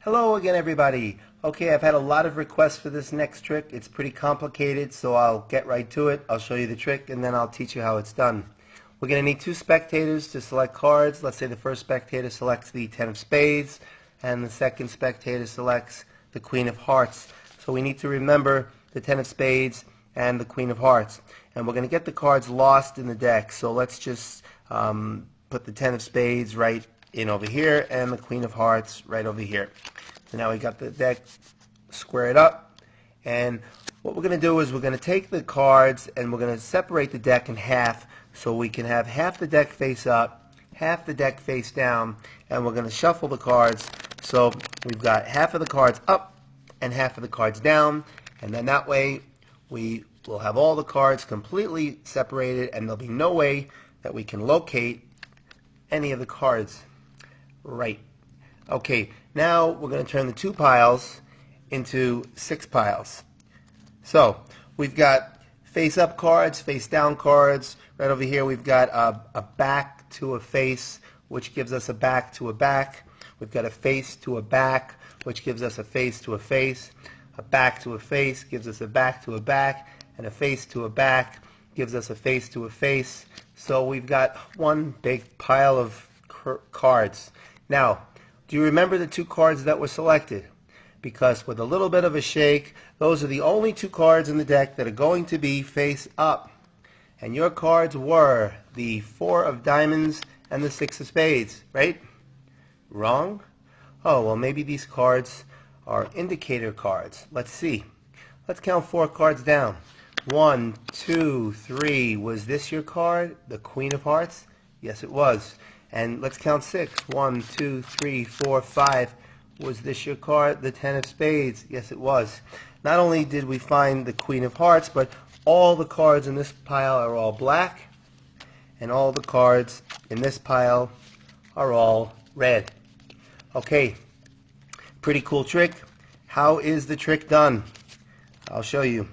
Hello again, everybody. Okay, I've had a lot of requests for this next trick. It's pretty complicated, so I'll get right to it. I'll show you the trick, and then I'll teach you how it's done. We're going to need two spectators to select cards. Let's say the first spectator selects the 10 of spades, and the second spectator selects the Queen of Hearts. So we need to remember the 10 of spades and the Queen of Hearts. And we're going to get the cards lost in the deck. So let's just put the 10 of spades right in over here and the Queen of Hearts right over here. So now we got the deck squared up, and what we're going to do is we're going to take the cards and we're going to separate the deck in half so we can have half the deck face up, half the deck face down, and we're going to shuffle the cards so we've got half of the cards up and half of the cards down, and then that way we will have all the cards completely separated and there'll be no way that we can locate any of the cards. Right. Okay, now we're going to turn the two piles into 6 piles. So we've got face up cards, face down cards. Right over here we've got a back to a face, which gives us a back to a back. We've got a face to a back, which gives us a face to a face. A back to a face gives us a back to a back, and a face to a back gives us a face to a face. So we've got one big pile of cards. Now, do you remember the two cards that were selected? Because with a little bit of a shake, those are the only two cards in the deck that are going to be face up. And your cards were the 4 of diamonds and the 6 of spades, right? Wrong? Oh, well, maybe these cards are indicator cards. Let's see. Let's count 4 cards down. 1, 2, 3. Was this your card, the Queen of Hearts? Yes, it was. And let's count 6. 1, 2, 3, 4, 5. Was this your card, the 10 of spades? Yes, it was. Not only did we find the Queen of Hearts, but all the cards in this pile are all black, and all the cards in this pile are all red. Okay, pretty cool trick. How is the trick done? I'll show you.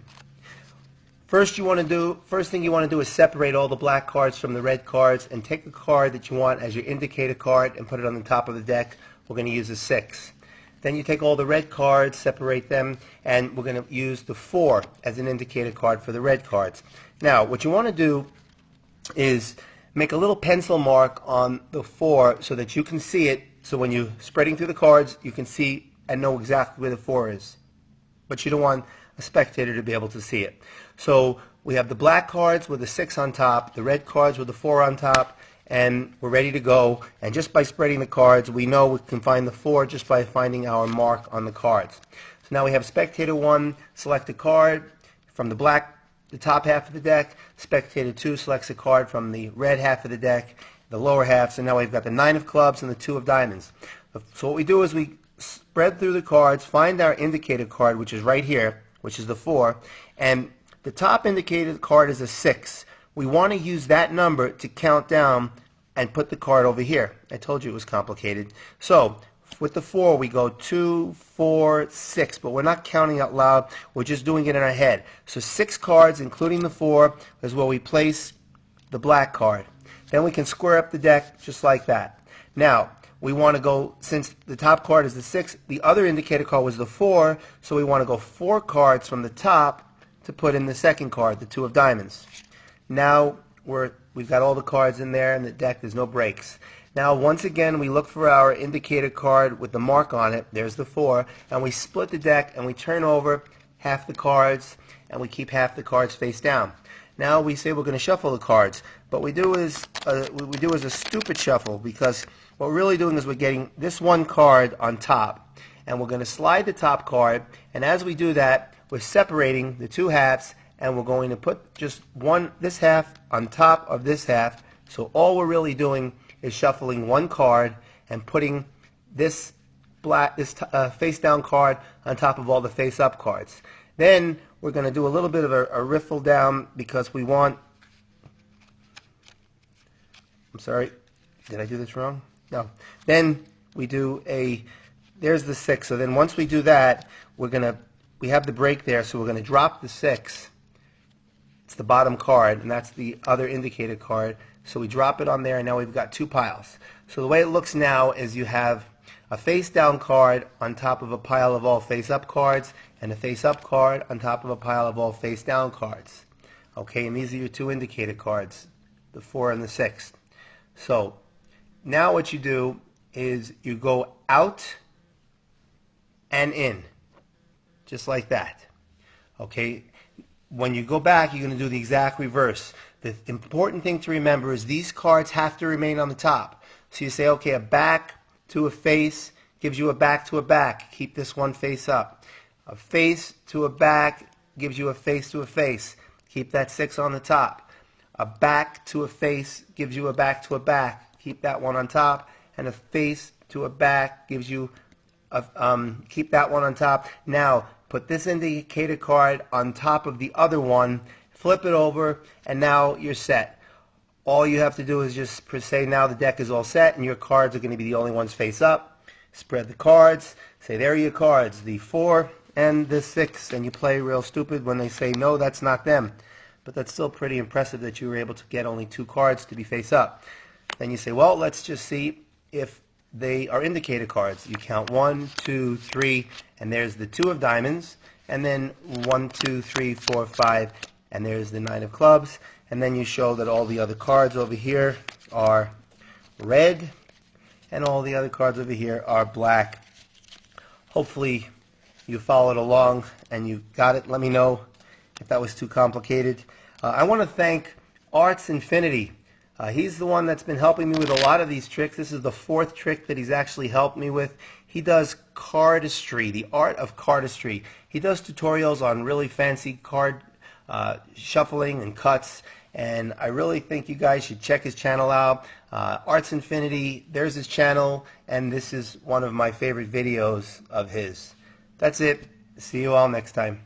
First thing you want to do is separate all the black cards from the red cards and take the card that you want as your indicator card and put it on the top of the deck. We're going to use a 6. Then you take all the red cards, separate them, and we're going to use the 4 as an indicator card for the red cards. Now, what you want to do is make a little pencil mark on the 4 so that you can see it. So when you're spreading through the cards, you can see and know exactly where the 4 is. But you don't want a spectator to be able to see it. So we have the black cards with the 6 on top, the red cards with the 4 on top, and we're ready to go. And just by spreading the cards, we know we can find the 4 just by finding our mark on the cards. So now we have spectator 1 select a card from the top half of the deck. Spectator 2 selects a card from the red half of the deck, the lower half. So now we've got the 9 of clubs and the 2 of diamonds. So what we do is we spread through the cards, find our indicator card, which is right here, which is the 4, and the top indicated card is a 6. We want to use that number to count down and put the card over here. I told you it was complicated. So with the 4 we go 2, 4, 6, but we're not counting out loud, we're just doing it in our head. So 6 cards including the 4 is where we place the black card. Then we can square up the deck just like that. Now we want to go, since the top card is the 6, the other indicator card was the 4, so we want to go 4 cards from the top to put in the second card, the 2 of diamonds. Now we've got all the cards in there in the deck, there's no breaks. Now once again we look for our indicator card with the mark on it, there's the 4, and we split the deck and we turn over half the cards and we keep half the cards face down. Now we say we're going to shuffle the cards, but we do is a stupid shuffle, because what we're really doing is we're getting this one card on top, and we're going to slide the top card, and as we do that, we're separating the two halves, and we're going to put just this half on top of this half. So all we're really doing is shuffling one card and putting this face down card on top of all the face up cards. Then we're going to do a little bit of a riffle down, because we want, I'm sorry, did I do this wrong? No. Then we do there's the 6. So then once we do that, we have the break there, so we're going to drop the 6. It's the bottom card, and that's the other indicator card. So we drop it on there, and now we've got 2 piles. So the way it looks now is you have a face-down card on top of a pile of all face-up cards, and a face-up card on top of a pile of all face-down cards. Okay, and these are your two indicator cards, the 4 and the 6. So now what you do is you go out and in, just like that. Okay, when you go back, you're going to do the exact reverse. The important thing to remember is these cards have to remain on the top. So you say, okay, a back to a face gives you a back to a back. Keep this one face up. A face to a back gives you a face to a face. Keep that 6 on the top. A back to a face gives you a back to a back. Keep that one on top. And a face to a back gives you keep that one on top. Now, put this indicator card on top of the other one, flip it over, and now you're set. All you have to do is just say now the deck is all set, and your cards are going to be the only ones face up. Spread the cards, say there are your cards, the 4 and the 6, and you play real stupid when they say no, that's not them. But that's still pretty impressive that you were able to get only 2 cards to be face up. Then you say, well, let's just see if they are indicator cards. You count 1, 2, 3, and there's the 2 of diamonds, and then 1, 2, 3, 4, 5, and there's the 9 of clubs, and then you show that all the other cards over here are red, and all the other cards over here are black. Hopefully you followed along and you got it. Let me know if that was too complicated. I want to thank Arts Infinity. He's the one that's been helping me with a lot of these tricks. This is the 4th trick that he's actually helped me with. He does cardistry, the art of cardistry. He does tutorials on really fancy card shuffling and cuts, and I really think you guys should check his channel out. Arts Infinity, there's his channel, and this is one of my favorite videos of his. That's it. See you all next time.